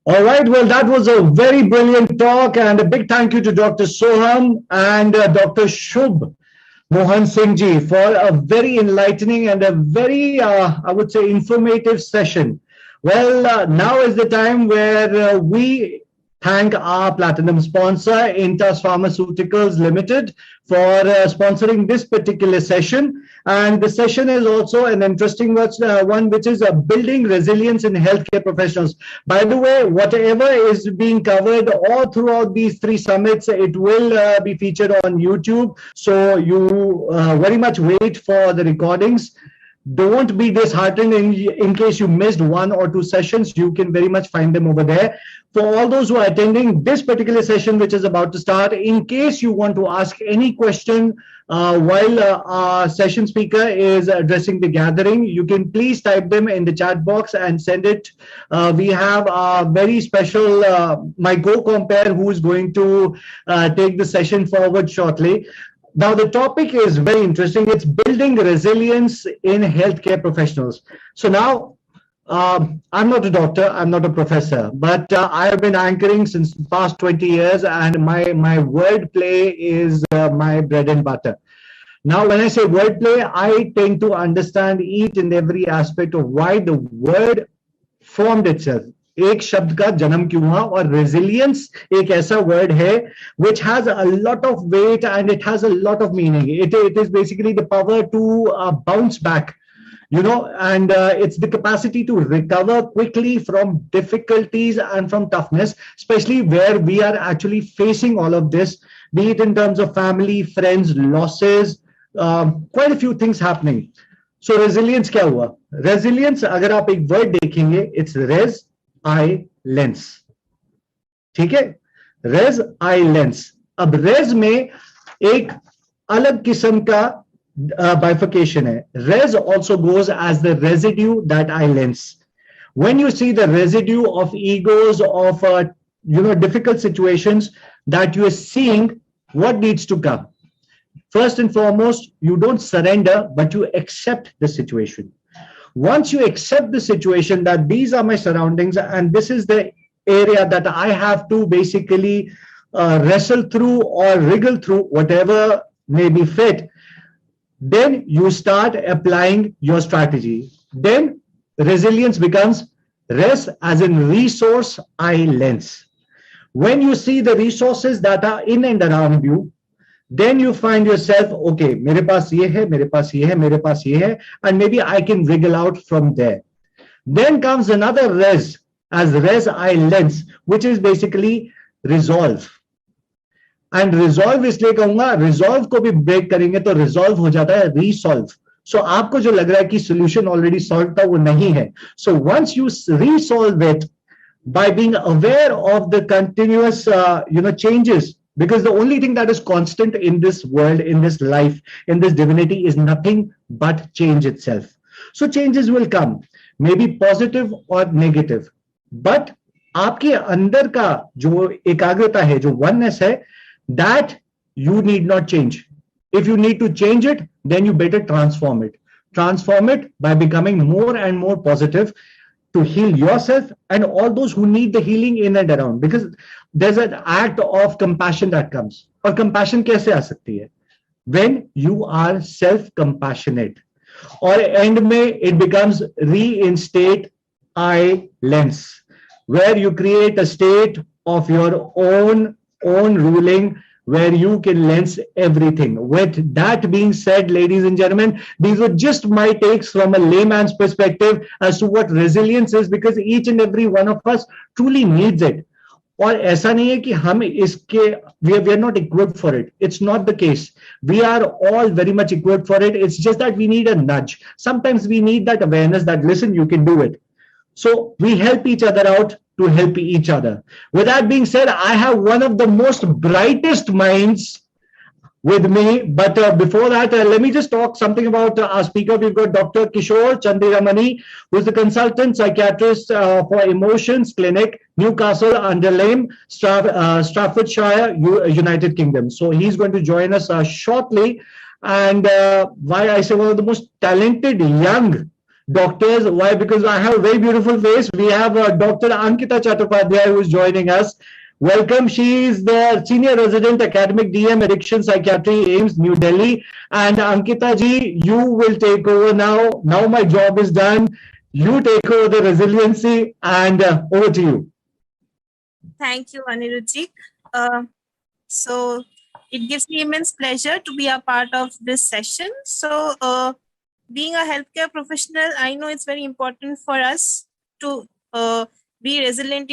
All right, well, that was a very brilliant talk, and a big thank you to Dr. Soham and Dr. Shubh Mohan Singh ji for a very enlightening and a very, I would say, informative session. Well, now is the time where we thank our platinum sponsor, Intas Pharmaceuticals Limited, for sponsoring this particular session. And the session is also an interesting one, which is building resilience in healthcare professionals. By the way, whatever is being covered all throughout these three summits, it will be featured on YouTube. So you very much wait for the recordings. Don't be disheartened in case you missed one or two sessions. You can very much find them over there. For all those who are attending this particular session, which is about to start, in case you want to ask any question while our session speaker is addressing the gathering, you can please type them in the chat box and send it. We have a very special, my co-compare, who is going to take the session forward shortly. Now, the topic is very interesting. It's building resilience in healthcare professionals. So now, I'm not a doctor, I'm not a professor, but I have been anchoring since the past 20 years, and my wordplay is my bread and butter. Now, when I say wordplay, I tend to understand each and every aspect of why the word formed itself. एक शब्द का जन्म क्यों हुआ, और resilience एक ऐसा word है which has a lot of weight and it has a lot of meaning. It is basically the power to bounce back, you know, and it's the capacity to recover quickly from difficulties and from toughness, especially where we are actually facing all of this, be it in terms of family, friends, losses, quite a few things happening. So resilience क्या हुआ? Resilience, अगर आप एक word देखेंगे, it's res I lens. ठीक है, raise eye lens. अब raise में एक अलग किस्म का bifurcation है. Res also goes as the residue that I lens. When you see the residue of egos, of difficult situations that you are seeing, what needs to come? First and foremost, you don't surrender, but you accept the situation. Once you accept the situation that these are my surroundings and this is the area that I have to basically wrestle through or wriggle through, whatever may be fit, then you start applying your strategy. Then resilience becomes res as in resource I lens. When you see the resources that are in and around you, then you find yourself, okay, मेरे पास ये है, मेरे पास ये है, मेरे पास ये है, and maybe I can wriggle out from there. Then comes another res, as res I lens, which is basically resolve. And resolve इसलिए कहूंगा, resolve को भी break करेंगे तो resolve हो जाता है resolve. So आपको जो लग रहा है कि solution already solved था, वो नहीं है. So once you resolve it by being aware of the continuous changes, because the only thing that is constant in this world, in this life, in this divinity is nothing but change itself. So changes will come, maybe positive or negative. But आपके अंदर का जो एकाग्रता है, जो oneness है, that you need not change. If you need to change it, then you better transform it. Transform it by becoming more and more positive to heal yourself and all those who need the healing in and around. Because there's an act of compassion that comes. और compassion कैसे आ सकती है? When you are self-compassionate. और end में it becomes reinstate I lens, where you create a state of your own ruling, where you can lens everything. With that being said, ladies and gentlemen, these were just my takes from a layman's perspective as to what resilience is, because each and every one of us truly needs it. और ऐसा नहीं है कि हम इसके we are not equipped for it. It's not the case. We are all very much equipped for it. It's just that we need a nudge. Sometimes we need that awareness that, listen, you can do it. So we help each other out to help each other. With that being said, I have one of the most brightest minds with me. But before that, let me just talk something about our speaker. We've got Dr. Kishore Chandiramani, who is the consultant psychiatrist for Emotions Clinic, Newcastle under Lyme, Staffordshire, United Kingdom. So he's going to join us shortly. And why I say one of the most talented young doctors. Why? Because I have a very beautiful face. We have Dr. Ankita Chattopadhyay who is joining us. Welcome. She is the Senior Resident Academic DM Addiction Psychiatry, AIMS, New Delhi. And Ankita ji, you will take over now. Now my job is done. You take over the resiliency, and over to you. Thank you, Anirudhji. So it gives me immense pleasure to be a part of this session. So being a healthcare professional, I know it's very important for us to be resilient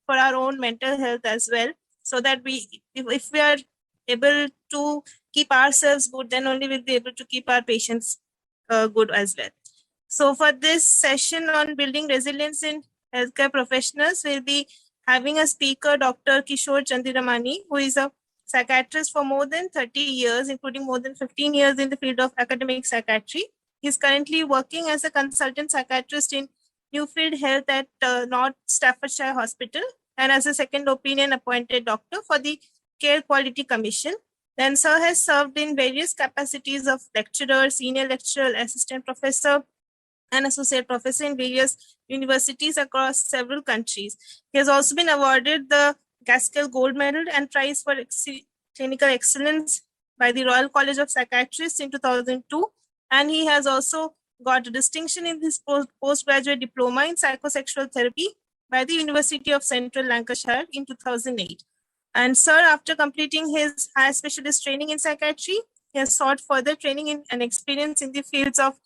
for our own mental health as well, so that if we are able to keep ourselves good, then only we'll be able to keep our patients good as well. So for this session on building resilience in healthcare professionals, we'll be having a speaker, Dr. Kishore Chandiramani, who is a psychiatrist for more than 30 years, including more than 15 years in the field of academic psychiatry. He's currently working as a consultant psychiatrist in Newfield Health at North Staffordshire Hospital, and as a second opinion appointed doctor for the Care Quality Commission. Then Sir has served in various capacities of lecturer, senior lecturer, assistant professor, and associate professor in various universities across several countries. He has also been awarded the Gaskell Gold Medal and Prize for Clinical Excellence by the Royal College of Psychiatrists in 2002, and he has also got a distinction in his postgraduate diploma in psychosexual therapy by the University of Central Lancashire in 2008. And Sir, after completing his higher specialist training in psychiatry, he has sought further training and experience in the fields of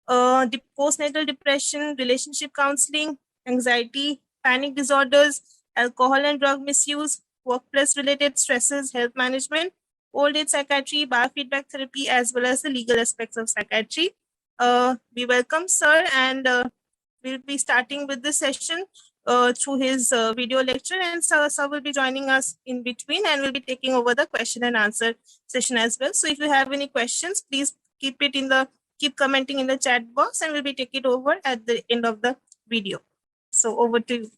postnatal depression, relationship counseling, anxiety, panic disorders, alcohol and drug misuse, workplace-related stresses, health management, old age psychiatry, biofeedback therapy, as well as the legal aspects of psychiatry. We welcome Sir, and we'll be starting with this session through his video lecture, and Sir will be joining us in between, and we'll be taking over the question and answer session as well. So if you have any questions, please keep commenting in the chat box, and we'll be taking it over at the end of the video. So over to you.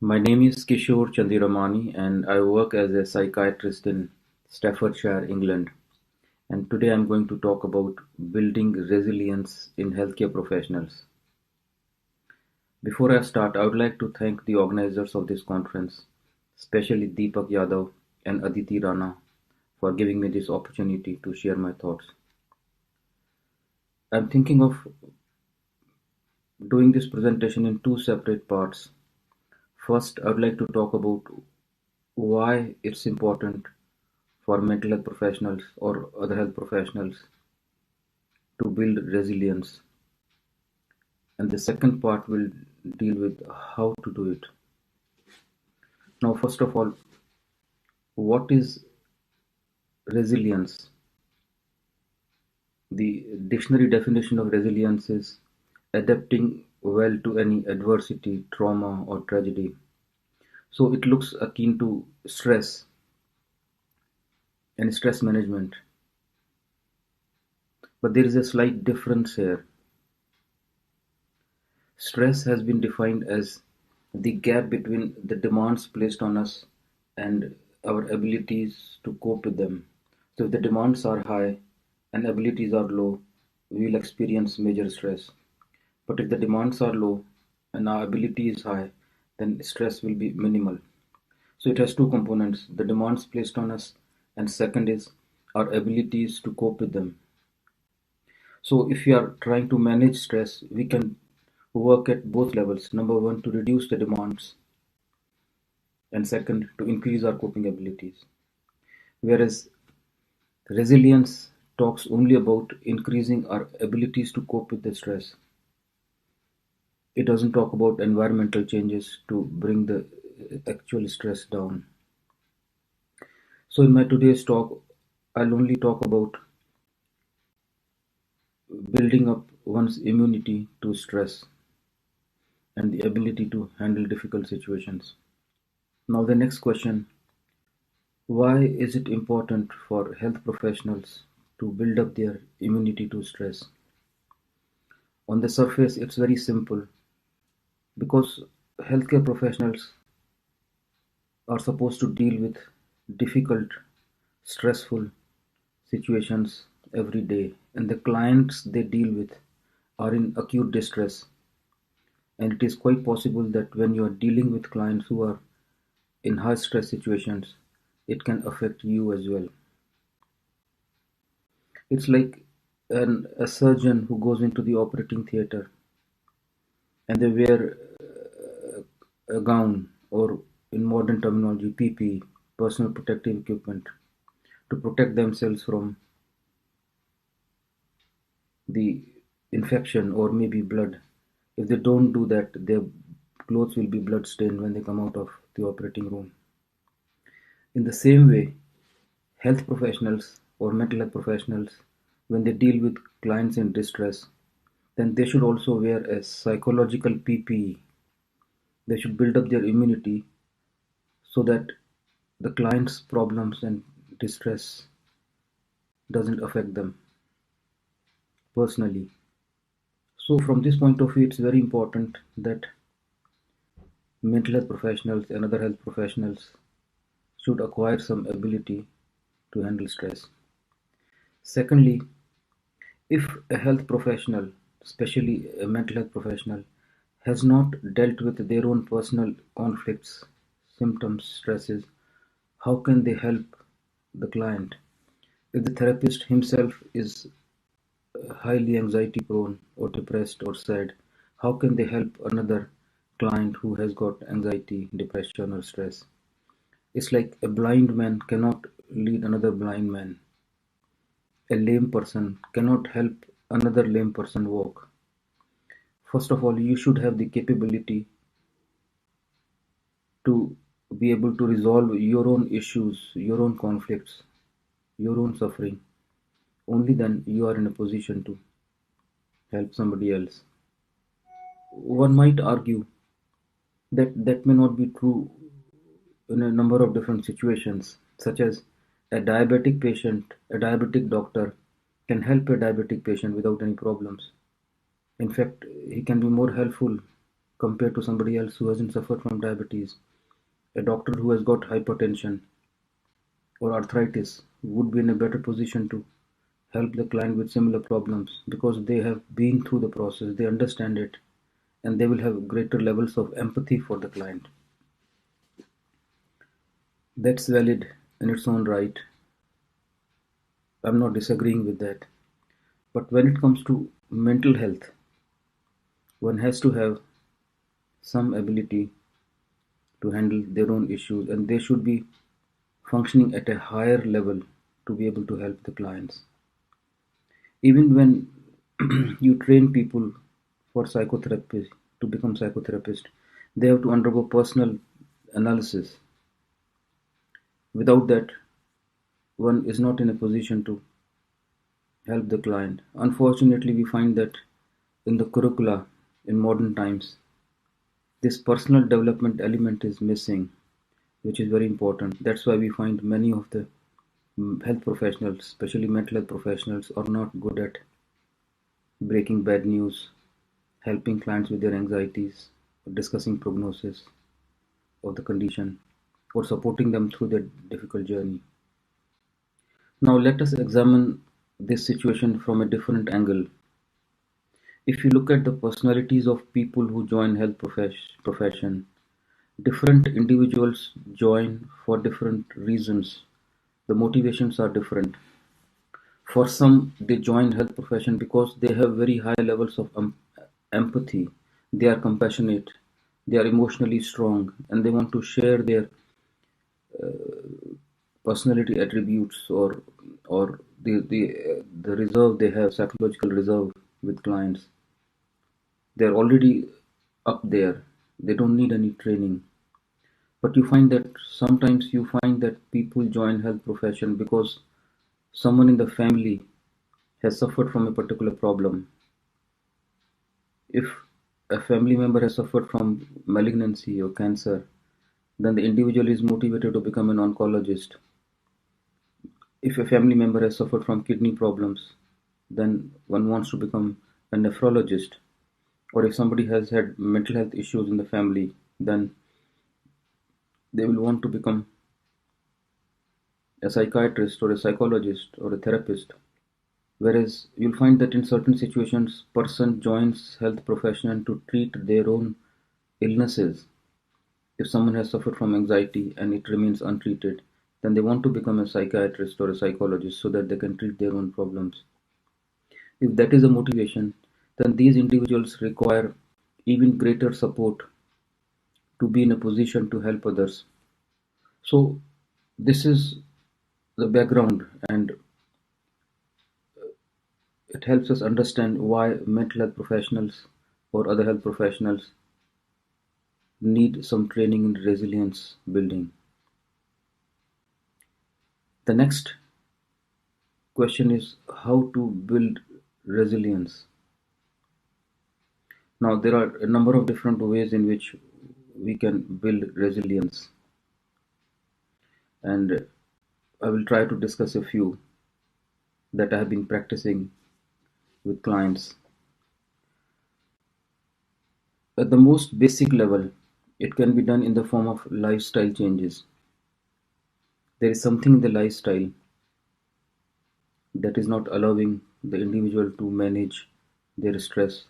My name is Kishore Chandiramani, and I work as a psychiatrist in Staffordshire, England. And today I'm going to talk about building resilience in healthcare professionals. Before I start, I would like to thank the organizers of this conference, especially Deepak Yadav and Aditi Rana, for giving me this opportunity to share my thoughts. I'm thinking of doing this presentation in two separate parts. First, I would like to talk about why it's important for mental health professionals or other health professionals to build resilience. And the second part will deal with how to do it. Now, first of all, what is resilience? The dictionary definition of resilience is adapting well to any adversity, trauma, or tragedy. So it looks akin to stress and stress management. But there is a slight difference here. Stress has been defined as the gap between the demands placed on us and our abilities to cope with them. So if the demands are high and abilities are low, we will experience major stress. But if the demands are low and our ability is high, then stress will be minimal. So it has two components, the demands placed on us, and second is our abilities to cope with them. So if we are trying to manage stress, we can work at both levels. Number one, to reduce the demands, and second, to increase our coping abilities. Whereas resilience talks only about increasing our abilities to cope with the stress. It doesn't talk about environmental changes to bring the actual stress down. So in my today's talk, I'll only talk about building up one's immunity to stress and the ability to handle difficult situations. Now the next question, why is it important for health professionals to build up their immunity to stress? On the surface, it's very simple, because healthcare professionals are supposed to deal with difficult, stressful situations every day, and the clients they deal with are in acute distress. And it is quite possible that when you are dealing with clients who are in high stress situations, it can affect you as well. It's like a surgeon who goes into the operating theater and they wear a gown, or in modern terminology, PPE, personal protective equipment, to protect themselves from the infection or maybe blood. If they don't do that, their clothes will be blood stained when they come out of the operating room. In the same way, health professionals or mental health professionals, when they deal with clients in distress, then they should also wear a psychological PPE. They should build up their immunity so that the client's problems and distress doesn't affect them personally. So from this point of view, it's very important that mental health professionals and other health professionals should acquire some ability to handle stress. Secondly, if a health professional, especially a mental health professional, has not dealt with their own personal conflicts, symptoms, stresses, how can they help the client? If the therapist himself is highly anxiety prone or depressed or sad, how can they help another client who has got anxiety, depression, or stress? It's like a blind man cannot lead another blind man. A lame person cannot help another lame person walk. First of all, you should have the capability to be able to resolve your own issues, your own conflicts, your own suffering. Only then you are in a position to help somebody else. One might argue that that may not be true in a number of different situations, such as a diabetic patient, a diabetic doctor can help a diabetic patient without any problems. In fact, he can be more helpful compared to somebody else who hasn't suffered from diabetes. A doctor who has got hypertension or arthritis would be in a better position to help the client with similar problems because they have been through the process, they understand it, and they will have greater levels of empathy for the client. That's valid in its own right. I'm not disagreeing with that. But when it comes to mental health, one has to have some ability to handle their own issues, and they should be functioning at a higher level to be able to help the clients. Even when you train people for psychotherapy to become psychotherapist, they have to undergo personal analysis. Without that, one is not in a position to help the client. Unfortunately, we find that in the curricula in modern times, this personal development element is missing, which is very important. That's why we find many of the health professionals, especially mental health professionals, are not good at breaking bad news, helping clients with their anxieties, discussing prognosis of the condition, or supporting them through their difficult journey. Now let us examine this situation from a different angle. If you look at the personalities of people who join health profession, different individuals join for different reasons. The motivations are different. For some, they join health profession because they have very high levels of empathy. They are compassionate. They are emotionally strong, and they want to share their personality attributes or the reserve they have, psychological reserve with clients. They're already up there. They don't need any training. But you find that sometimes you find that people join health profession because someone in the family has suffered from a particular problem. If a family member has suffered from malignancy or cancer, then the individual is motivated to become an oncologist. If a family member has suffered from kidney problems, then one wants to become a nephrologist. Or if somebody has had mental health issues in the family, then they will want to become a psychiatrist or a psychologist or a therapist. Whereas you'll find that in certain situations, person joins health profession to treat their own illnesses. If someone has suffered from anxiety and it remains untreated, then they want to become a psychiatrist or a psychologist so that they can treat their own problems. If that is a motivation, then these individuals require even greater support to be in a position to help others. So, this is the background, and it helps us understand why mental health professionals or other health professionals need some training in resilience building. The next question is how to build resilience. Now, there are a number of different ways in which we can build resilience, and I will try to discuss a few that I have been practicing with clients. At the most basic level, it can be done in the form of lifestyle changes. There is something in the lifestyle that is not allowing the individual to manage their stress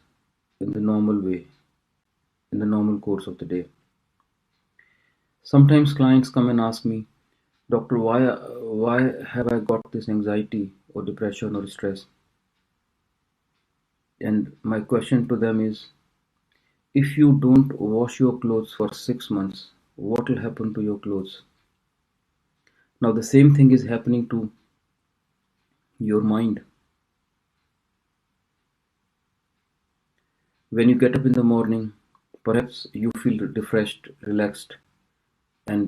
in the normal way, in the normal course of the day. Sometimes clients come and ask me, Doctor, why have I got this anxiety or depression or stress? And my question to them is, if you don't wash your clothes for 6 months, what will happen to your clothes? Now, the same thing is happening to your mind. When you get up in the morning, perhaps you feel refreshed, relaxed, and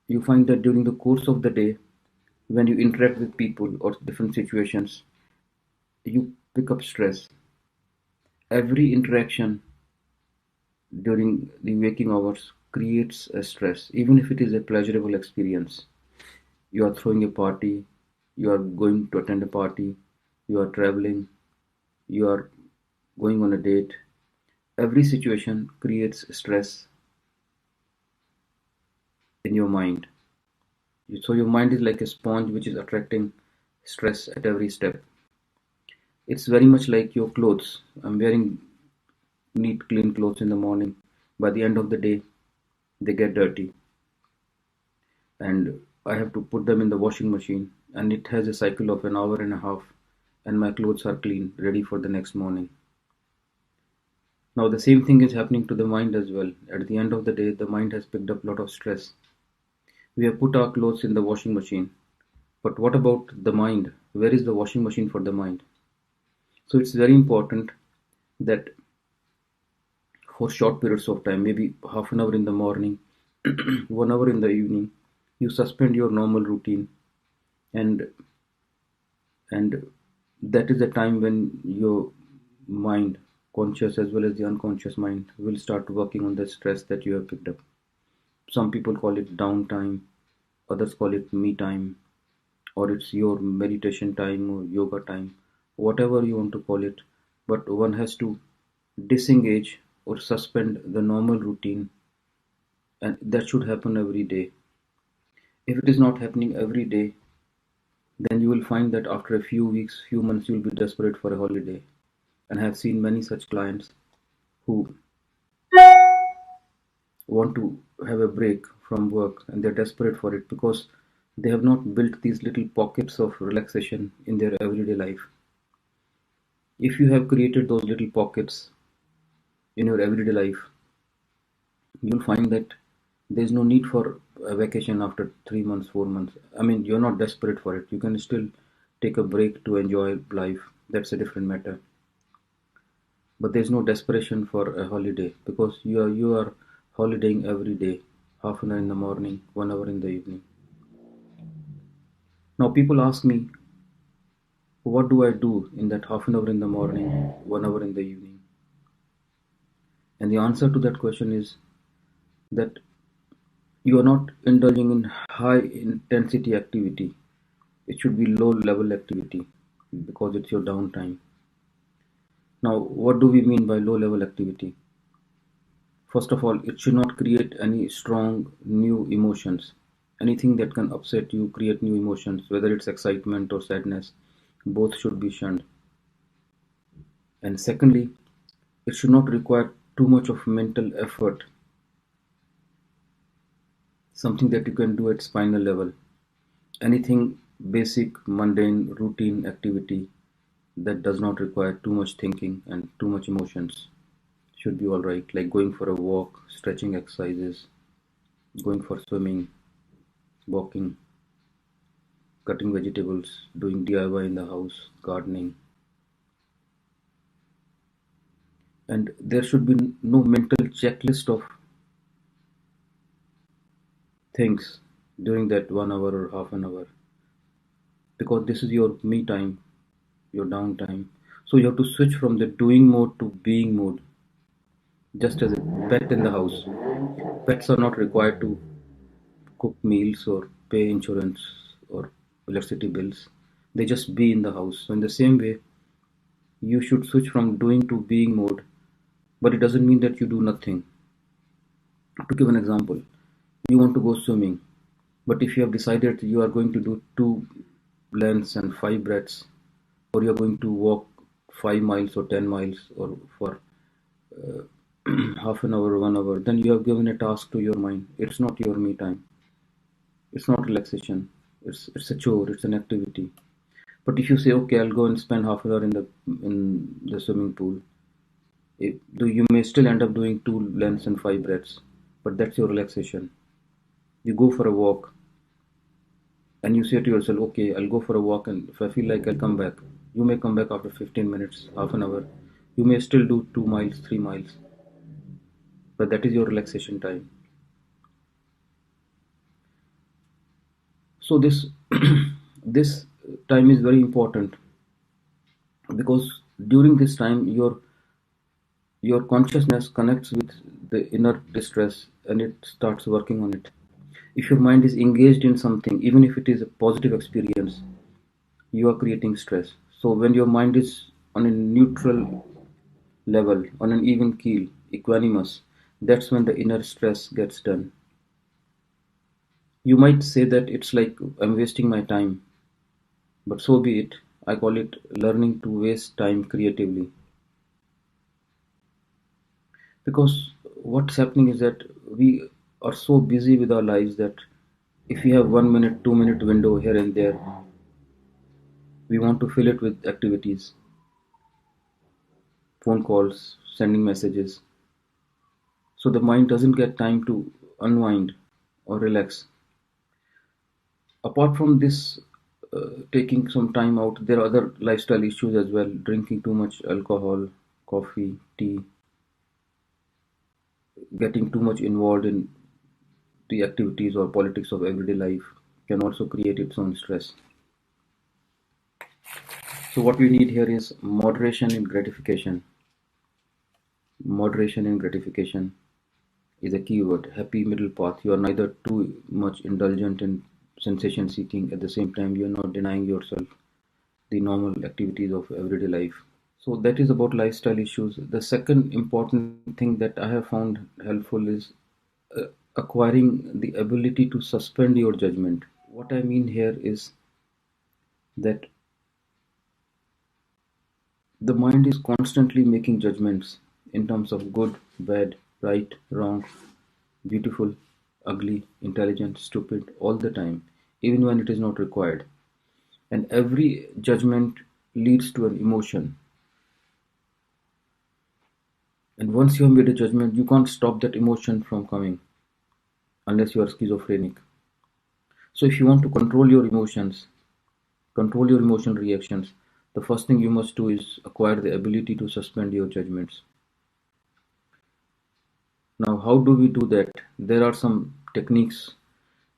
you find that during the course of the day, when you interact with people or different situations, you pick up stress. Every interaction during the waking hours creates a stress, even if it is a pleasurable experience. You are throwing a party, you are going to attend a party, you are traveling, you are going on a date. Every situation creates stress in your mind. So your mind is like a sponge which is attracting stress at every step. It's very much like your clothes. I'm wearing neat, clean clothes in the morning. By the end of the day, they get dirty. And I have to put them in the washing machine. And it has a cycle of an hour and a half. And my clothes are clean, ready for the next morning. Now, the same thing is happening to the mind as well. At the end of the day, the mind has picked up a lot of stress. We have put our clothes in the washing machine. But what about the mind? Where is the washing machine for the mind? So it's very important that for short periods of time, maybe half an hour in the morning, 1 hour in the evening, you suspend your normal routine, and that is the time when your mind, conscious as well as the unconscious mind, will start working on the stress that you have picked up. Some people call it downtime, others call it me time, or it's your meditation time or yoga time, whatever you want to call it. But one has to disengage or suspend the normal routine, and that should happen every day. If it is not happening every day, then you will find that after a few weeks, few months, you will be desperate for a holiday. And I have seen many such clients who want to have a break from work and they're desperate for it because they have not built these little pockets of relaxation in their everyday life. If you have created those little pockets in your everyday life, you'll find that there's no need for a vacation after 3 months, 4 months. I mean, you're not desperate for it. You can still take a break to enjoy life. That's a different matter. But there's no desperation for a holiday because you are holidaying every day, half an hour in the morning, 1 hour in the evening. Now people ask me, what do I do in that half an hour in the morning, 1 hour in the evening? And the answer to that question is that you are not indulging in high intensity activity. It should be low level activity because it's your downtime. Now, what do we mean by low level activity? First of all, it should not create any strong new emotions. Anything that can upset you, create new emotions, whether it's excitement or sadness, both should be shunned. And secondly, it should not require too much of mental effort, something that you can do at spinal level. Anything basic, mundane, routine activity that does not require too much thinking and too much emotions should be all right, like going for a walk, stretching exercises, going for swimming, walking, cutting vegetables, doing DIY in the house, gardening. And there should be no mental checklist of things during that 1 hour or half an hour, because this is your me time, your downtime. So you have to switch from the doing mode to being mode, just as a pet in the house. Pets are not required to cook meals or pay insurance or electricity bills. They just be in the house. So in the same way, you should switch from doing to being mode, but it doesn't mean that you do nothing. To give an example, you want to go swimming, but if you have decided you are going to do 2 lengths and 5 breaths, or you are going to walk 5 miles or 10 miles, or for half an hour or 1 hour, then you have given a task to your mind. It's not your me time. It's not relaxation. It's a chore. It's an activity. But if you say, okay, I'll go and spend half an hour in the swimming pool, you may still end up doing 2 lengths and 5 breaths, but that's your relaxation. You go for a walk and you say to yourself, okay, I'll go for a walk, and if I feel like I'll come back, you may come back after 15 minutes, half an hour. You may still do 2 miles, 3 miles, but that is your relaxation time. So this this time is very important, because during this time your consciousness connects with the inner distress and it starts working on it. If your mind is engaged in something, even if it is a positive experience, you are creating stress. So when your mind is on a neutral level, on an even keel, equanimous, that's when the inner stress gets done. You might say that it's like I'm wasting my time, but so be it. I call it learning to waste time creatively. Because what's happening is that we are so busy with our lives that if we have 1 minute, 2 minute window here and there, we want to fill it with activities, phone calls, sending messages. So the mind doesn't get time to unwind or relax. Apart from this, taking some time out, there are other lifestyle issues as well. Drinking too much alcohol, coffee, tea, getting too much involved in the activities or politics of everyday life can also create its own stress. So what we need here is moderation in gratification. Moderation in gratification is a key word. Happy middle path. You are neither too much indulgent in sensation seeking, at the same time you are not denying yourself the normal activities of everyday life. So that is about lifestyle issues. The second important thing that I have found helpful is acquiring the ability to suspend your judgment. What I mean here is that the mind is constantly making judgments in terms of good, bad, right, wrong, beautiful, ugly, intelligent, stupid, all the time, even when it is not required. And every judgment leads to an emotion. And once you have made a judgment, you can't stop that emotion from coming unless you are schizophrenic. So if you want to control your emotions, control your emotional reactions, the first thing you must do is acquire the ability to suspend your judgments. Now, how do we do that? There are some techniques,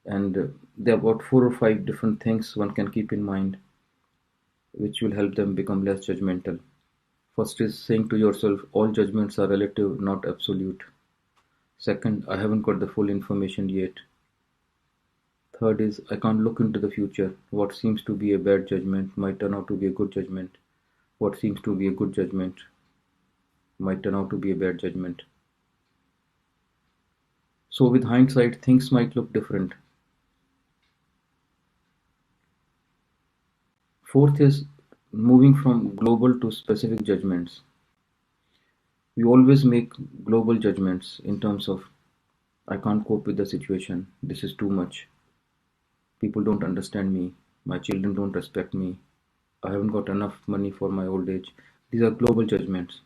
and there are about 4 or 5 different things one can keep in mind, which will help them become less judgmental. First is saying to yourself, all judgments are relative, not absolute. Second, I haven't got the full information yet. Third is, I can't look into the future. What seems to be a bad judgment might turn out to be a good judgment. What seems to be a good judgment might turn out to be a bad judgment. So with hindsight, things might look different. Fourth is moving from global to specific judgments. We always make global judgments in terms of I can't cope with the situation, this is too much, people don't understand me, my children don't respect me, I haven't got enough money for my old age. These are global judgments.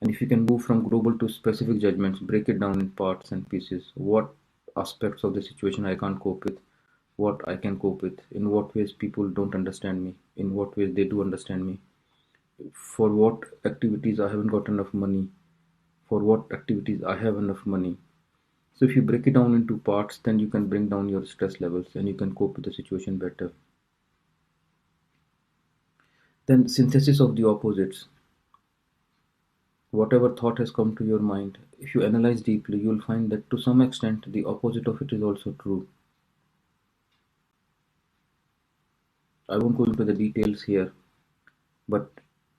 And if you can move from global to specific judgments, break it down in parts and pieces. What aspects of the situation I can't cope with, what I can cope with, in what ways people don't understand me, in what ways they do understand me, for what activities I haven't got enough money, for what activities I have enough money. So if you break it down into parts, then you can bring down your stress levels and you can cope with the situation better. Then synthesis of the opposites. Whatever thought has come to your mind, if you analyze deeply, you'll find that to some extent the opposite of it is also true. I won't go into the details here, but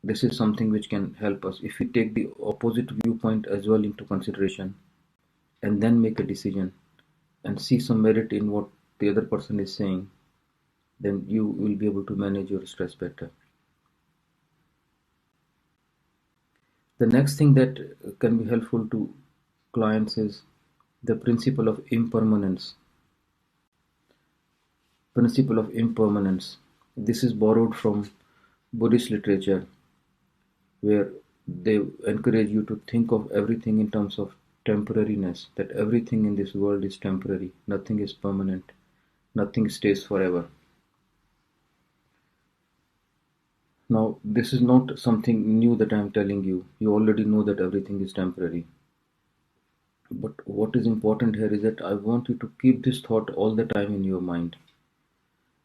this is something which can help us. If we take the opposite viewpoint as well into consideration and then make a decision and see some merit in what the other person is saying, then you will be able to manage your stress better. The next thing that can be helpful to clients is the principle of impermanence. Principle of impermanence. This is borrowed from Buddhist literature, where they encourage you to think of everything in terms of temporariness, that everything in this world is temporary, nothing is permanent, nothing stays forever. Now, this is not something new that I am telling you. You already know that everything is temporary. But what is important here is that I want you to keep this thought all the time in your mind.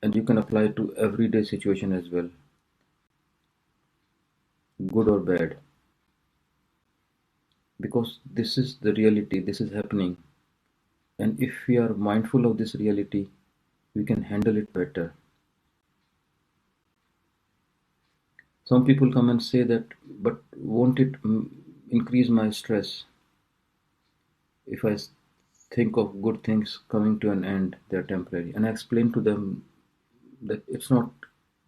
And you can apply it to everyday situation as well, good or bad. Because this is the reality, this is happening. And if we are mindful of this reality, we can handle it better. Some people come and say that, but won't it increase my stress if I think of good things coming to an end, they're temporary? And I explain to them that it's not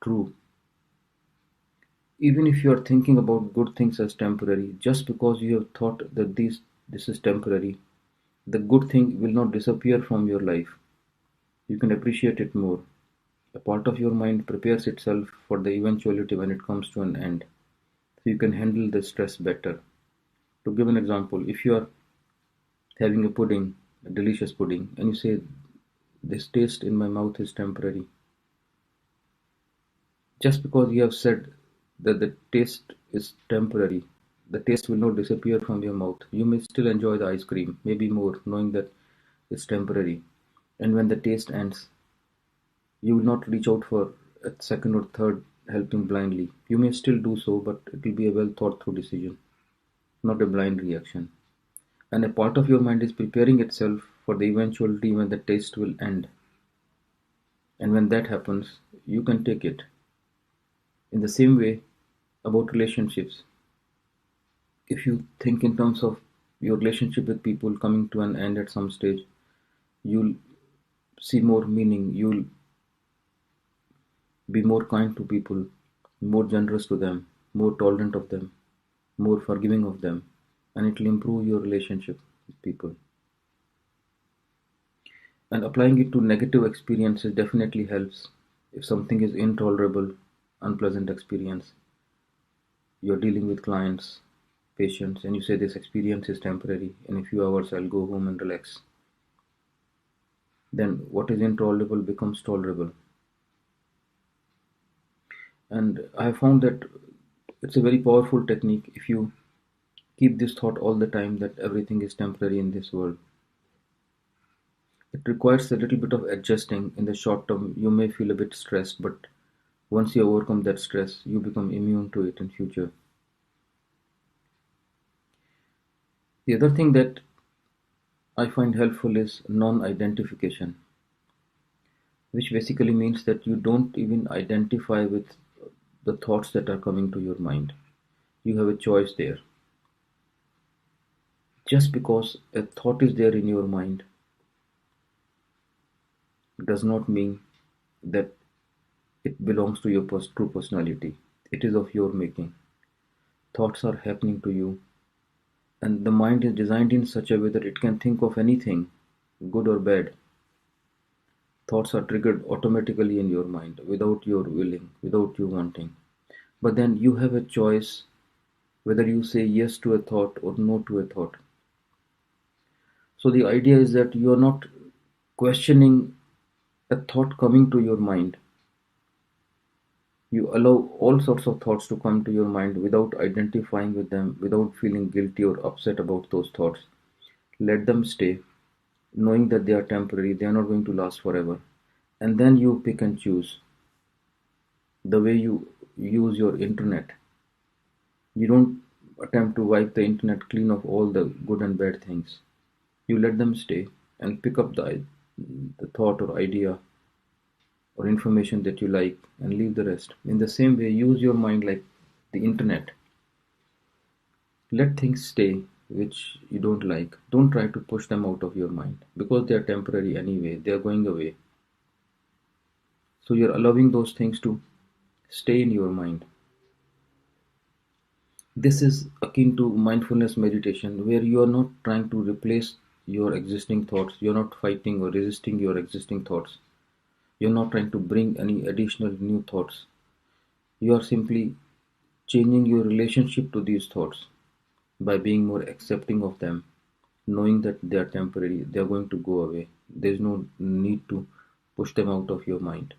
true. Even if you are thinking about good things as temporary, just because you have thought that this is temporary, the good thing will not disappear from your life. You can appreciate it more. A part of your mind prepares itself for the eventuality when it comes to an end. So you can handle the stress better. To give an example, if you are having a pudding, a delicious pudding, and you say, this taste in my mouth is temporary. Just because you have said that the taste is temporary, the taste will not disappear from your mouth. You may still enjoy the ice cream, maybe more, knowing that it's temporary. And when the taste ends, you will not reach out for a second or third helping blindly. You may still do so, but it will be a well thought through decision, not a blind reaction. And a part of your mind is preparing itself for the eventuality when the taste will end. And when that happens, you can take it. In the same way, about relationships. If you think in terms of your relationship with people coming to an end at some stage, you'll see more meaning, you'll be more kind to people, more generous to them, more tolerant of them, more forgiving of them, and it will improve your relationship with people. And applying it to negative experiences definitely helps. If something is intolerable, unpleasant experience, you're dealing with clients, patients, and you say this experience is temporary, in a few hours I'll go home and relax. Then what is intolerable becomes tolerable. And I have found that it's a very powerful technique if you keep this thought all the time that everything is temporary in this world. It requires a little bit of adjusting. In the short term, you may feel a bit stressed, but once you overcome that stress, you become immune to it in future. The other thing that I find helpful is non-identification, which basically means that you don't even identify with the thoughts that are coming to your mind. You have a choice there. Just because a thought is there in your mind does not mean that It belongs to your true personality. It is of your making. Thoughts are happening to you, and the mind is designed in such a way that it can think of anything, good or bad. Thoughts are triggered automatically in your mind without your willing, without you wanting. But then you have a choice whether you say yes to a thought or no to a thought. So the idea is that you are not questioning a thought coming to your mind. You allow all sorts of thoughts to come to your mind without identifying with them, without feeling guilty or upset about those thoughts. Let them stay, knowing that they are temporary, they are not going to last forever. And then you pick and choose. The way you use your internet, you don't attempt to wipe the internet clean of all the good and bad things. You let them stay and pick up the thought or idea or information that you like and leave the rest. In the same way, use your mind like the internet. Let things stay which you don't like. Don't try to push them out of your mind because they are temporary anyway, they are going away. So you're allowing those things to stay in your mind. This is akin to mindfulness meditation, where you are not trying to replace your existing thoughts, you're not fighting or resisting your existing thoughts, you're not trying to bring any additional new thoughts. You are simply changing your relationship to these thoughts by being more accepting of them, knowing that they are temporary, they are going to go away. There's no need to push them out of your mind.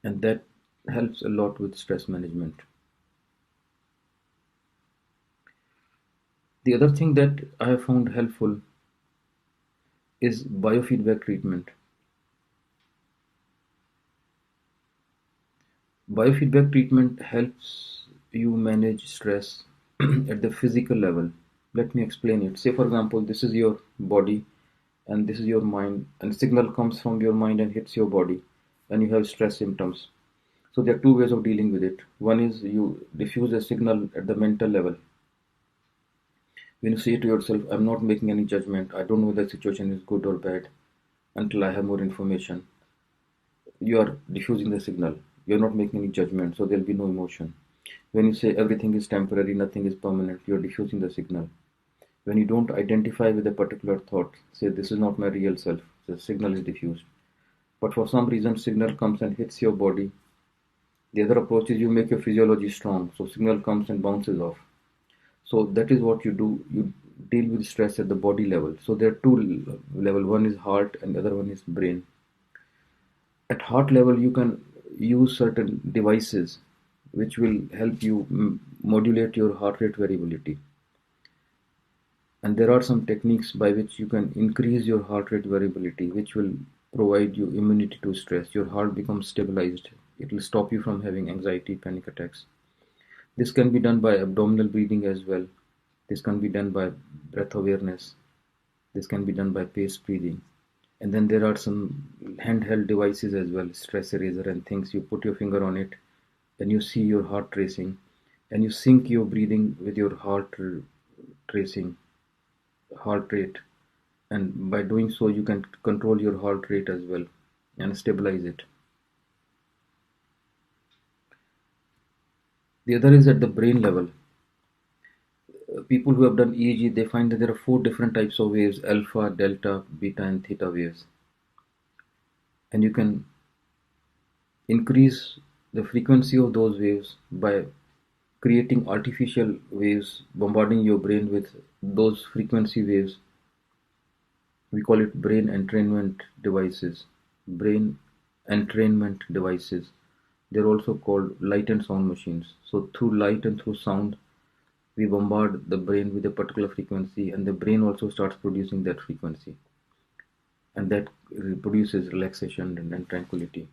And that helps a lot with stress management. The other thing that I have found helpful is biofeedback treatment. Biofeedback treatment helps you manage stress at the physical level. Let me explain it. Say, for example, this is your body and this is your mind, and signal comes from your mind and hits your body, and you have stress symptoms. So there are two ways of dealing with it. One is you diffuse a signal at the mental level. When you say to yourself, I'm not making any judgment, I don't know whether the situation is good or bad until I have more information. You are diffusing the signal. You're not making any judgment, so there'll be no emotion. When you say everything is temporary, nothing is permanent, you're diffusing the signal. When you don't identify with a particular thought, say this is not my real self, the signal is diffused. But for some reason, signal comes and hits your body. The other approach is you make your physiology strong, so signal comes and bounces off. So that is what you do. You deal with stress at the body level. So there are two levels. One is heart and the other one is brain. At heart level, you can use certain devices which will help you modulate your heart rate variability. And there are some techniques by which you can increase your heart rate variability, which will provide you immunity to stress. Your heart becomes stabilized. It will stop you from having anxiety, panic attacks. This can be done by abdominal breathing as well. This can be done by breath awareness. This can be done by paced breathing. And then there are some handheld devices as well, stress eraser and things. You put your finger on it and you see your heart racing, and you sync your breathing with your heart racing, heart rate. And by doing so, you can control your heart rate as well and stabilize it. The other is at the brain level. People who have done EEG, they find that there are 4 different types of waves: alpha, delta, beta, and theta waves. And you can increase the frequency of those waves by creating artificial waves, bombarding your brain with those frequency waves. We call it brain entrainment devices. Brain entrainment devices. They're also called light and sound machines. So through light and through sound, we bombard the brain with a particular frequency, and the brain also starts producing that frequency, and that produces relaxation and tranquility.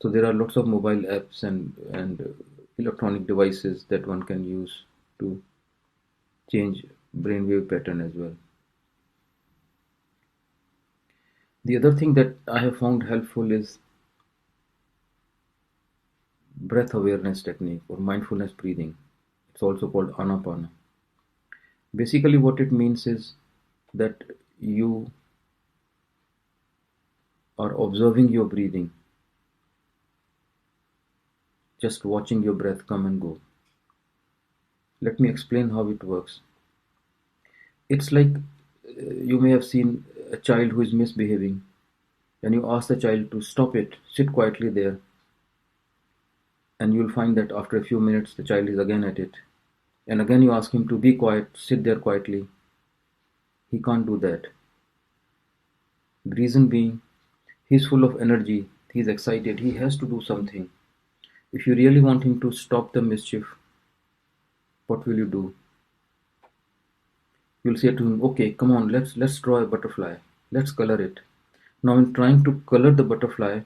So there are lots of mobile apps and electronic devices that one can use to change brainwave pattern as well. The other thing that I have found helpful is breath awareness technique or mindfulness breathing. It's also called Anapana. Basically what it means is that you are observing your breathing just watching your breath come and go. Let me explain how it works. It's like you may have seen a child who is misbehaving, and you ask the child to stop it, sit quietly there, and you'll find that after a few minutes the child is again at it. And again you ask him to be quiet, sit there quietly. He can't do that. The reason being, he's full of energy, he's excited, he has to do something. If you really want him to stop the mischief, what will you do? You'll say to him, okay, come on, let's draw a butterfly. Let's color it. Now in trying to color the butterfly,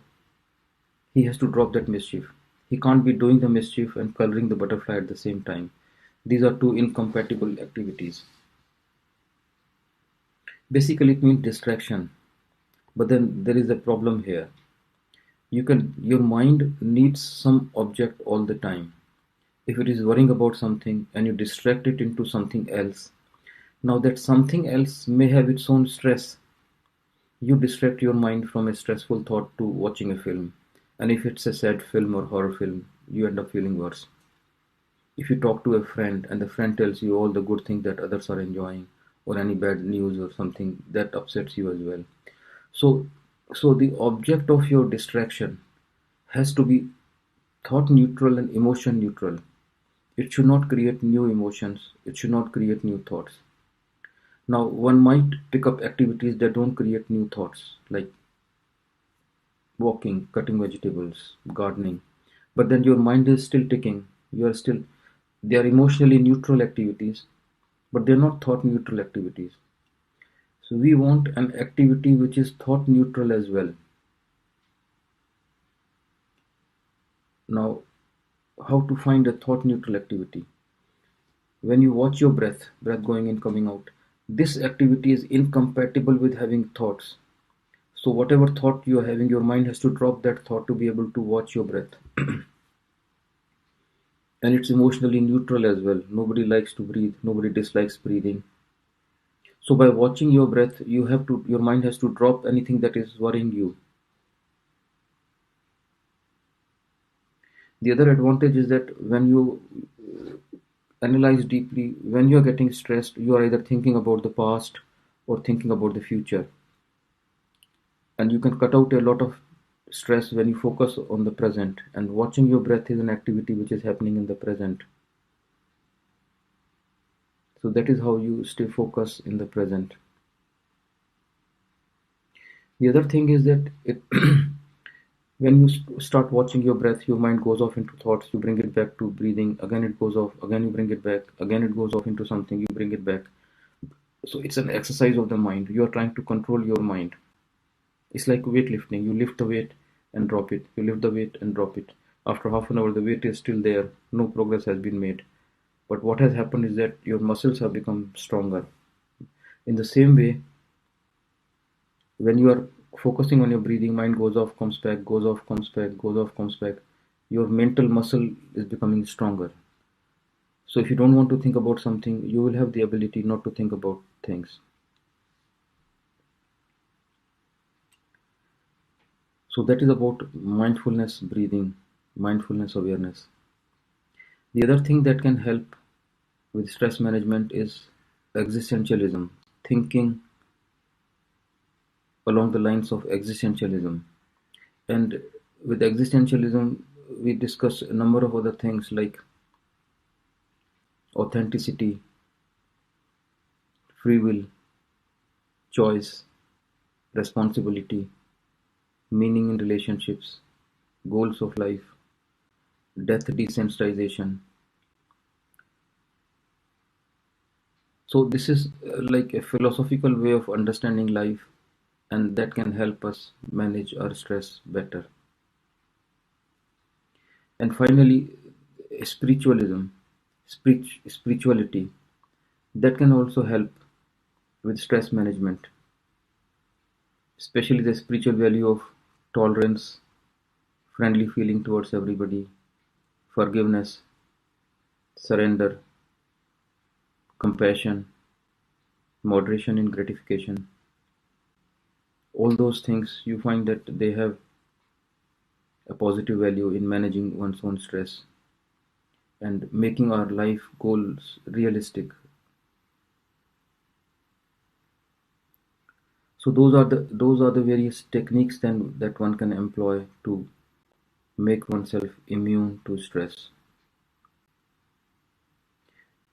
he has to drop that mischief. He can't be doing the mischief and coloring the butterfly at the same time. These are two incompatible activities. Basically, it means distraction. But then there is a problem here. Your mind needs some object all the time. If it is worrying about something and you distract it into something else, now that something else may have its own stress. You distract your mind from a stressful thought to watching a film. And if it's a sad film or horror film, you end up feeling worse. If you talk to a friend and the friend tells you all the good things that others are enjoying, or any bad news or something, that upsets you as well. So the object of your distraction has to be thought neutral and emotion neutral. It should not create new emotions. It should not create new thoughts. Now, one might pick up activities that don't create new thoughts, like walking, cutting vegetables, gardening. But then your mind is still ticking. They are emotionally neutral activities, but they're not thought neutral activities. So we want an activity which is thought neutral as well. Now, how to find a thought neutral activity? When you watch your breath going in, coming out, this activity is incompatible with having thoughts. So whatever thought you are having, your mind has to drop that thought to be able to watch your breath. And it's emotionally neutral as well. Nobody likes to breathe. Nobody dislikes breathing. So by watching your breath, your mind has to drop anything that is worrying you. The other advantage is that when you analyze deeply, when you are getting stressed, you are either thinking about the past or thinking about the future. And you can cut out a lot of stress when you focus on the present, and watching your breath is an activity which is happening in the present. So that is how you stay focused in the present. The other thing is that when you start watching your breath, your mind goes off into thoughts, you bring it back to breathing, again it goes off, again you bring it back, again it goes off into something, you bring it back. So it's an exercise of the mind. You are trying to control your mind. It's like weightlifting. You lift the weight and drop it. You lift the weight and drop it. After half an hour, the weight is still there. No progress has been made. But what has happened is that your muscles have become stronger. In the same way, when you are focusing on your breathing, mind goes off, comes back, goes off, comes back, goes off, comes back. Your mental muscle is becoming stronger. So if you don't want to think about something, you will have the ability not to think about things. So that is about mindfulness breathing, mindfulness awareness. The other thing that can help with stress management is existentialism, thinking along the lines of existentialism. And with existentialism, we discuss a number of other things like authenticity, free will, choice, responsibility, meaning in relationships, goals of life, death desensitization. So this is like a philosophical way of understanding life, and that can help us manage our stress better. And finally, spirituality, that can also help with stress management, especially the spiritual value of tolerance, friendly feeling towards everybody, forgiveness, surrender, compassion, moderation in gratification. All those things, you find that they have a positive value in managing one's own stress and making our life goals realistic. So those are the various techniques then that one can employ to make oneself immune to stress,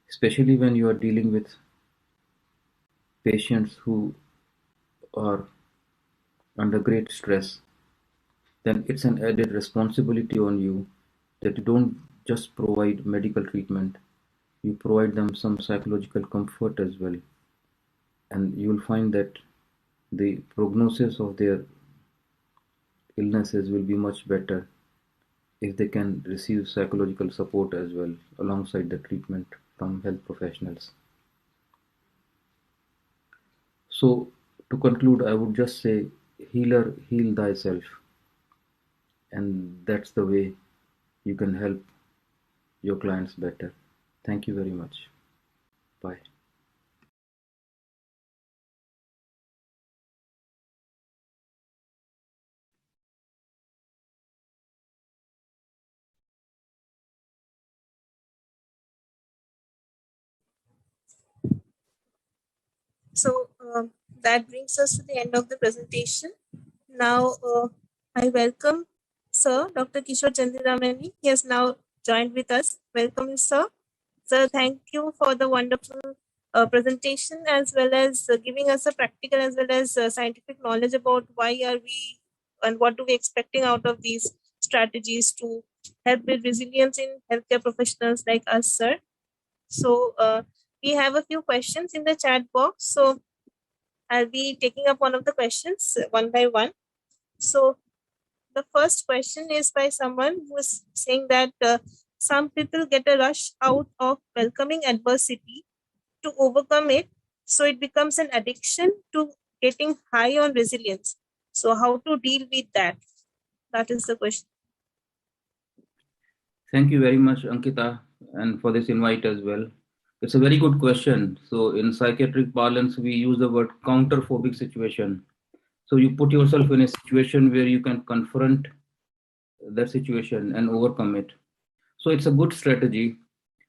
especially when you are dealing with patients who are under great stress. Then it's an added responsibility on you that you don't just provide medical treatment, you provide them some psychological comfort as well. And you'll find that the prognosis of their illnesses will be much better if they can receive psychological support as well alongside the treatment from health professionals. So, to conclude, I would just say, healer, heal thyself. And that's the way you can help your clients better. Thank you very much. Bye. So that brings us to the end of the presentation. Now I welcome Sir Dr. Kishore Chandiramani. He has now joined with us. Welcome, sir. Sir, thank you for the wonderful presentation, as well as giving us a practical as well as scientific knowledge about why are we and what do we expecting out of these strategies to help build resilience in healthcare professionals like us, sir. So we have a few questions in the chat box. So I'll be taking up one of the questions one by one. So the first question is by someone who is saying that some people get a rush out of welcoming adversity to overcome it. So it becomes an addiction to getting high on resilience. So how to deal with that? That is the question. Thank you very much, Ankita, and for this invite as well. It's a very good question. So, in psychiatric parlance, we use the word counterphobic situation. So, you put yourself in a situation where you can confront that situation and overcome it. So, it's a good strategy.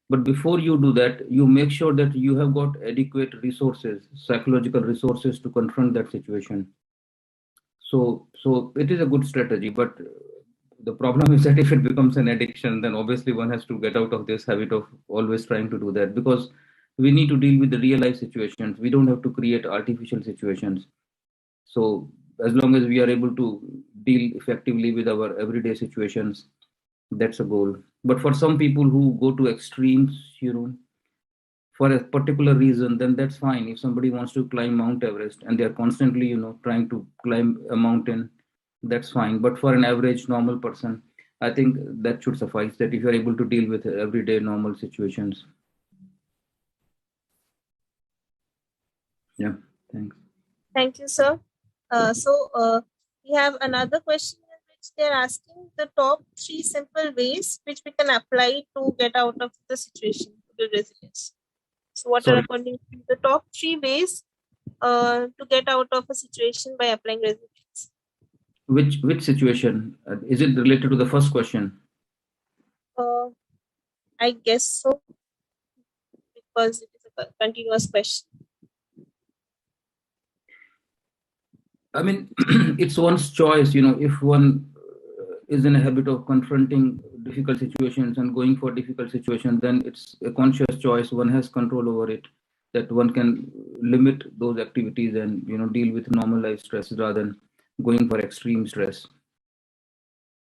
But before you do that, you make sure that you have got adequate resources, psychological resources to confront that situation. So it is a good strategy, but the problem is that if it becomes an addiction, then obviously one has to get out of this habit of always trying to do that, because we need to deal with the real life situations. We don't have to create artificial situations. So as long as we are able to deal effectively with our everyday situations, that's a goal. But for some people who go to extremes, for a particular reason, then that's fine. If somebody wants to climb Mount Everest and they're constantly, trying to climb a mountain, that's fine. But for an average normal person, I think that should suffice, that if you're able to deal with everyday normal situations. Yeah, thanks. Thank you, sir. So we have another question in which they're asking the top 3 simple ways which we can apply to get out of the situation, to build resilience. So what are Sorry, according to the top 3 ways to get out of a situation by applying resilience? which situation? Is it related to the first question? I guess so, because it is a continuous question. I mean, it's one's choice, if one is in a habit of confronting difficult situations and going for difficult situations, then it's a conscious choice. One has control over it, that one can limit those activities and, deal with normalized stress rather than going for extreme stress.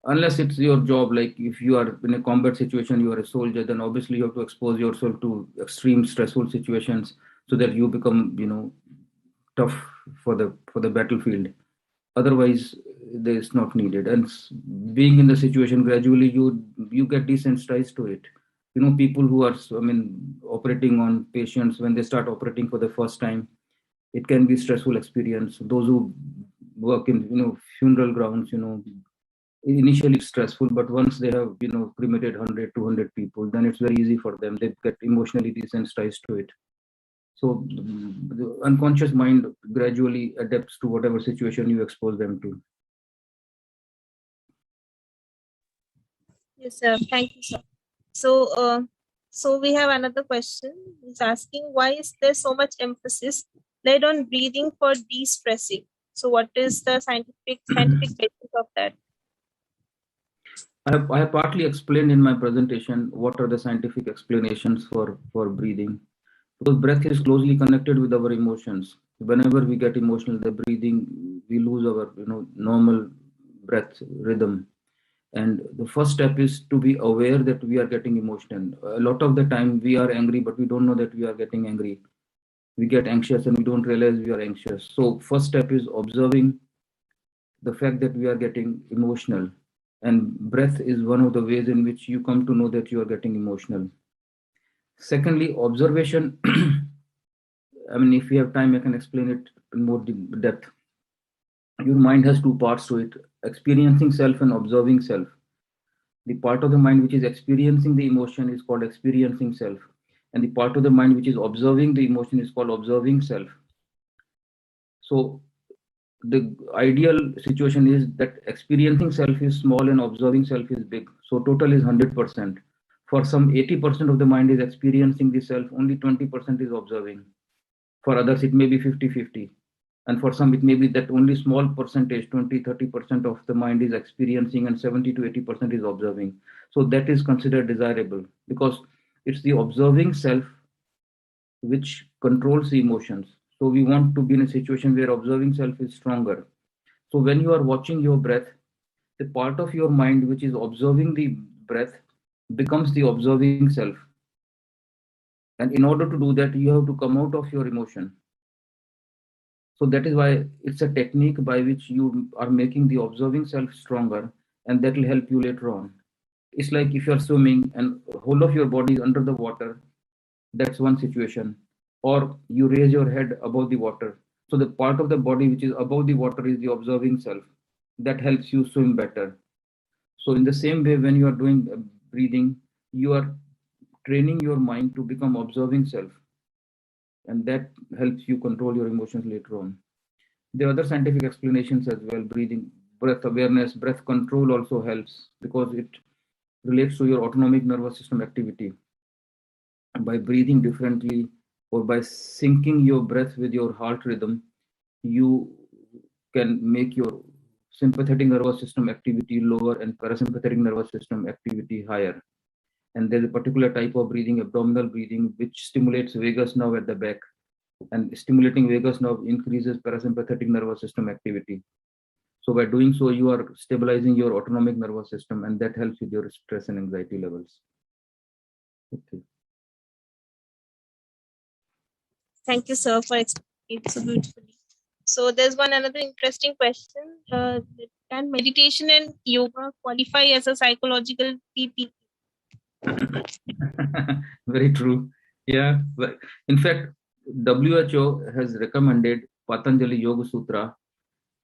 Unless it's your job, like if you are in a combat situation, you are a soldier, then obviously you have to expose yourself to extreme stressful situations so that you become, tough for the battlefield. Otherwise it's not needed. And being in the situation, gradually you get desensitized to it. People who are, operating on patients, when they start operating for the first time, it can be stressful experience. Those who work in, funeral grounds, initially it's stressful, but once they have, cremated 100 200 people, then it's very easy for them. They get emotionally desensitized to it. So the unconscious mind gradually adapts to whatever situation you expose them to. Yes, sir. Thank you, sir. So we have another question. It's asking, why is there so much emphasis laid on breathing for de-stressing? So what is the scientific basis of that? I have partly explained in my presentation what are the scientific explanations for breathing. Because breath is closely connected with our emotions. Whenever we get emotional, the breathing, we lose our normal breath rhythm. And the first step is to be aware that we are getting emotional. A lot of the time we are angry, but we don't know that we are getting angry. We get anxious and we don't realize we are anxious. So first step is observing the fact that we are getting emotional. And breath is one of the ways in which you come to know that you are getting emotional. Secondly, observation. I mean, if we have time, I can explain it in more depth. Your mind has two parts to it: experiencing self and observing self. The part of the mind which is experiencing the emotion is called experiencing self, and the part of the mind which is observing the emotion is called observing self. So, the ideal situation is that experiencing self is small and observing self is big. So, total is 100%. For some, 80% of the mind is experiencing the self, only 20% is observing. For others, it may be 50-50. And for some, it may be that only small percentage, 20-30% of the mind is experiencing and 70 to 80% is observing. So that is considered desirable because it's the observing self which controls the emotions. So we want to be in a situation where observing self is stronger. So when you are watching your breath, the part of your mind which is observing the breath becomes the observing self. And in order to do that, you have to come out of your emotion. So that is why it's a technique by which you are making the observing self stronger, and that will help you later on. It's like if you're swimming and whole of your body is under the water, that's one situation. Or you raise your head above the water. So the part of the body which is above the water is the observing self. That helps you swim better. So in the same way, when you are doing breathing, you are training your mind to become observing self. And that helps you control your emotions later on. There are other scientific explanations as well. Breathing, breath awareness, breath control also helps because it relates to your autonomic nervous system activity. By breathing differently or by syncing your breath with your heart rhythm, you can make your sympathetic nervous system activity lower and parasympathetic nervous system activity higher. And there's a particular type of breathing, abdominal breathing, which stimulates vagus nerve at the back. And stimulating vagus nerve increases parasympathetic nervous system activity. So by doing so, you are stabilizing your autonomic nervous system, and that helps with your stress and anxiety levels. Okay. Thank you, sir, for explaining it so beautifully. So there's another interesting question. Can meditation and yoga qualify as a psychological PPP? Very true. Yeah. In fact, WHO has recommended Patanjali Yoga Sutra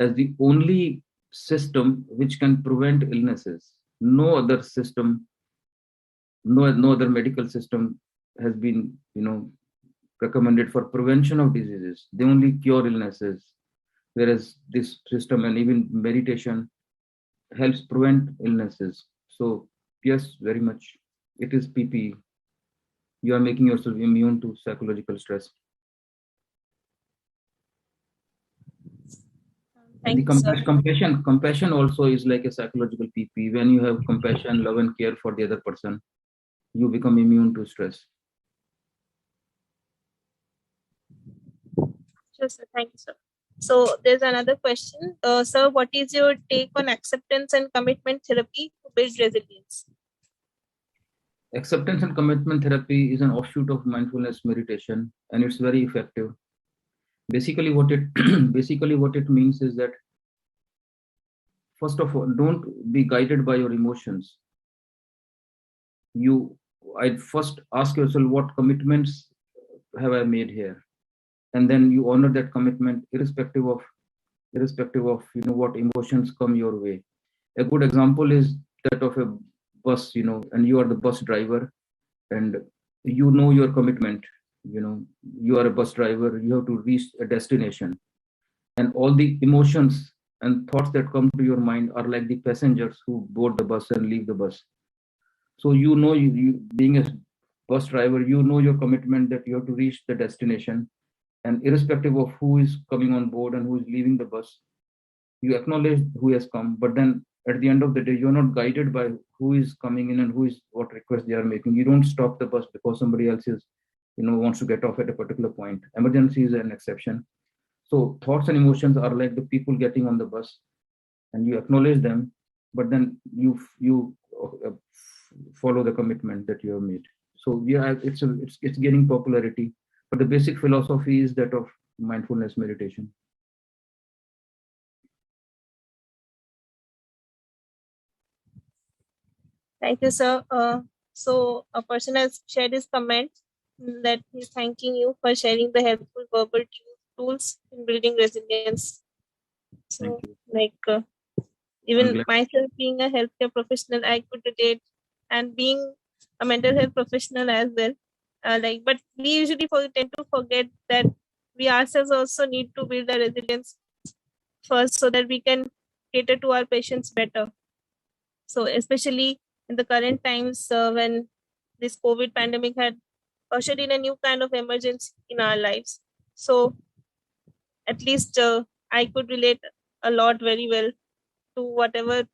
as the only system which can prevent illnesses. No other system, no other medical system has been, recommended for prevention of diseases. They only cure illnesses, whereas this system and even meditation helps prevent illnesses. So yes, very much. It is PPE. You are making yourself immune to psychological stress. And the compassion also is like a psychological PPE. When you have compassion, love, and care for the other person, you become immune to stress. Sure, sir. Thank you, sir. So there's another question. Sir, what is your take on acceptance and commitment therapy to build resilience? Acceptance and commitment therapy is an offshoot of mindfulness meditation, and it's very effective. Basically, what it means is that, first of all, don't be guided by your emotions. I'd first ask yourself, what commitments have I made here? And then you honor that commitment irrespective of what emotions come your way. A good example is that of a bus, and you are the bus driver, and your commitment. You are a bus driver, you have to reach a destination, and all the emotions and thoughts that come to your mind are like the passengers who board the bus and leave the bus. So you being a bus driver, you know your commitment that you have to reach the destination, and irrespective of who is coming on board and who is leaving the bus, you acknowledge who has come. But then at the end of the day, you're not guided by who is coming in and who is what request they are making. You don't stop the bus because somebody else is, wants to get off at a particular point. Emergency is an exception. So thoughts and emotions are like the people getting on the bus, and you acknowledge them, but then you follow the commitment that you have made. So yeah, it's gaining popularity, but the basic philosophy is that of mindfulness meditation. Thank you, sir. So a person has shared his comment that he's thanking you for sharing the helpful verbal tools in building resilience. So, even myself being a healthcare professional, I could relate, and being a mental health professional as well. But we usually tend to forget that we ourselves also need to build a resilience first, so that we can cater to our patients better. So, especially in the current times when this COVID pandemic had ushered in a new kind of emergency in our lives. So, at least I could relate a lot very well to whatever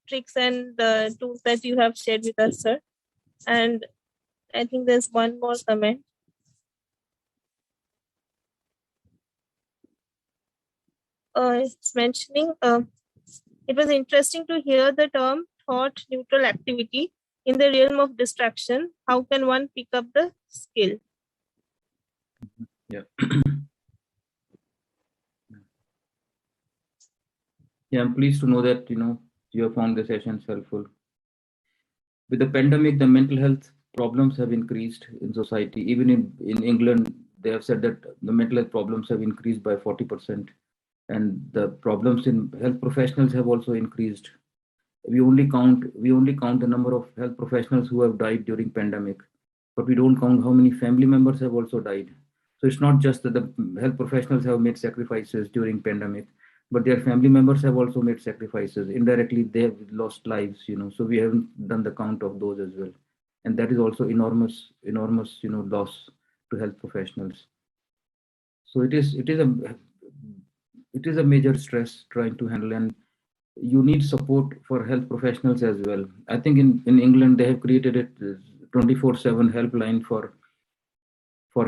tricks and tools that you have shared with us, sir. And I think there's one more comment. It's mentioning it was interesting to hear the term thought neutral activity in the realm of distraction. How can one pick up the skill? Yeah. Yeah, I'm pleased to know that you have found the sessions helpful. With the pandemic, the mental health problems have increased in society. Even in England, they have said that the mental health problems have increased by 40%, and the problems in health professionals have also increased. We only count the number of health professionals who have died during pandemic, but we don't count how many family members have also died. So it's not just that the health professionals have made sacrifices during pandemic, but their family members have also made sacrifices. Indirectly, they have lost lives. So we haven't done the count of those as well, and that is also enormous loss to health professionals. So it is a major stress trying to handle, and you need support for health professionals as well. I think in England they have created a 24/7 helpline for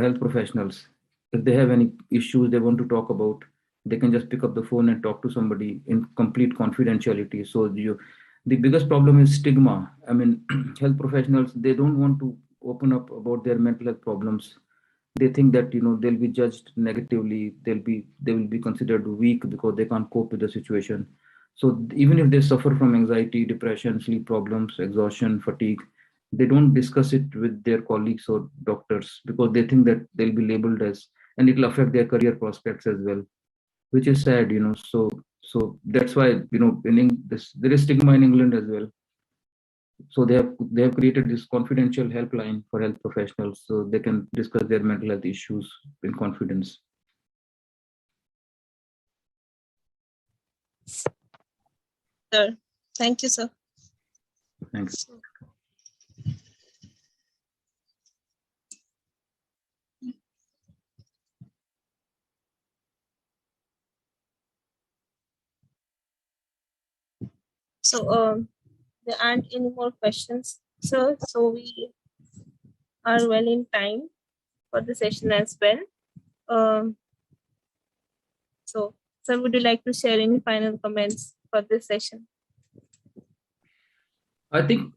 health professionals. If they have any issues they want to talk about, they can just pick up the phone and talk to somebody in complete confidentiality. So the biggest problem is stigma. I mean, health professionals, they don't want to open up about their mental health problems. They think that they'll be judged negatively. They will be considered weak because they can't cope with the situation. So even if they suffer from anxiety, depression, sleep problems, exhaustion, fatigue, they don't discuss it with their colleagues or doctors because they think that they'll be labeled as, and it'll affect their career prospects as well, which is sad. So that's why there is stigma in England as well. So they have created this confidential helpline for health professionals so they can discuss their mental health issues in confidence. Sir, thank you, sir. Thanks. So there aren't any more questions, sir. So we are well in time for the session as well. So, sir, would you like to share any final comments for this session? I think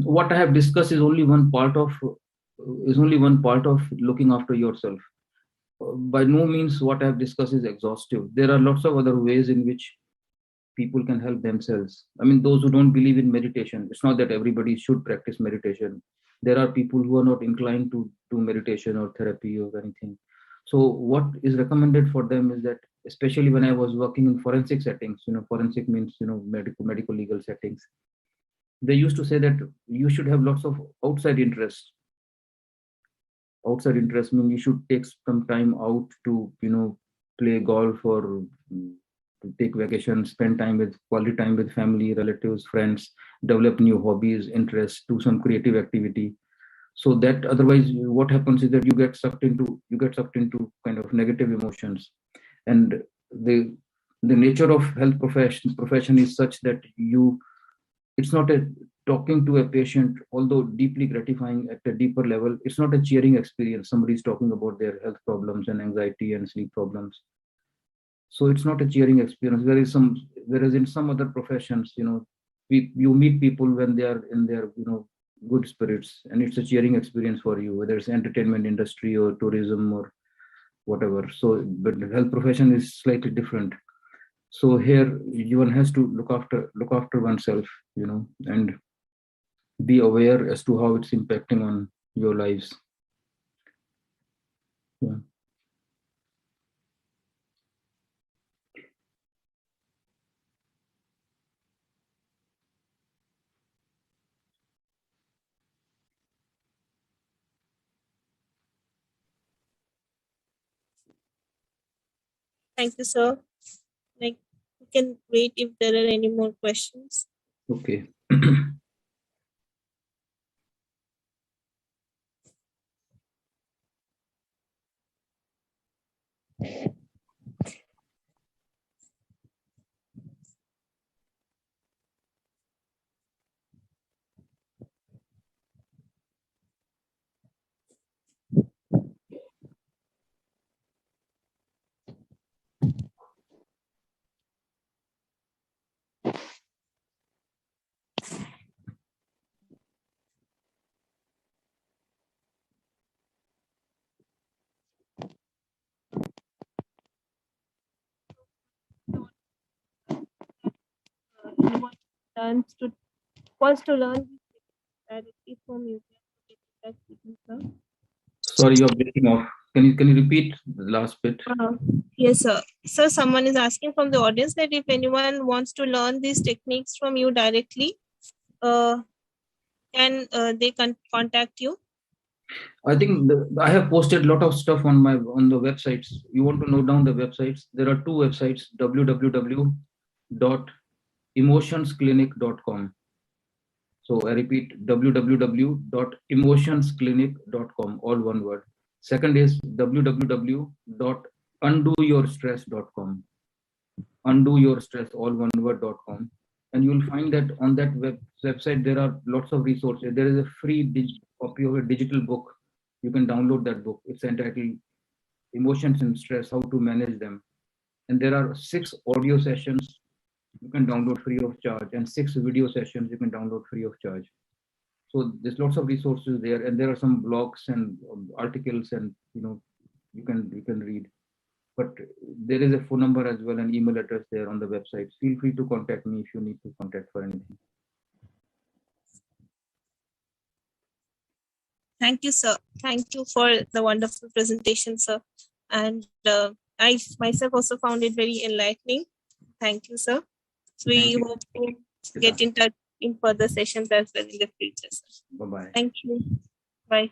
what I have discussed is only one part of looking after yourself. By no means what I have discussed is exhaustive. There are lots of other ways in which people can help themselves. I mean, those who don't believe in meditation, it's not that everybody should practice meditation. There are people who are not inclined to do meditation or therapy or anything. So what is recommended for them is that, especially when I was working in forensic settings, forensic means, medical legal settings, they used to say that you should have lots of outside interests. Outside interest means you should take some time out to, play golf or to take vacations, spend quality time with family, relatives, friends, develop new hobbies, interests, do some creative activity. So that otherwise what happens is that you get sucked into kind of negative emotions. And the nature of health profession is such that it's not a talking to a patient, although deeply gratifying at a deeper level. It's not a cheering experience. Somebody's talking about their health problems and anxiety and sleep problems. So it's not a cheering experience. Whereas in some other professions, you meet people when they are in their, good spirits, and it's a cheering experience for you, whether it's entertainment industry or tourism or whatever. So, but the health profession is slightly different. So here, one has to look after oneself, and be aware as to how it's impacting on your lives. Yeah. Thank you, sir. Like, we can wait if there are any more questions. Okay. Anyone wants to learn directly from you. Sorry, you're breaking off. Can you repeat the last bit? Yes, sir. So someone is asking from the audience that if anyone wants to learn these techniques from you directly, can they contact you? I think I have posted a lot of stuff on the websites. You want to note down the websites? There are two websites: www.emotionsclinic.com. So I repeat, www.emotionsclinic.com, all one word. Second is www.undoyourstress.com. Undoyourstress, all one word.com. And you'll find that on that website there are lots of resources. There is a free copy of a digital book. You can download that book. It's entitled Emotions and Stress, How to Manage Them. And there are 6 audio sessions you can download free of charge, and 6 video sessions you can download free of charge. So there's lots of resources there, and there are some blogs and articles, and you can read. But there is a phone number as well, and email address there on the website. Feel free to contact me if you need to contact for anything. Thank you, sir. Thank you for the wonderful presentation, sir. And I myself also found it very enlightening. Thank you, sir. So we hope to get in touch in further sessions as well in the future, sir. Bye-bye. Thank you. Bye.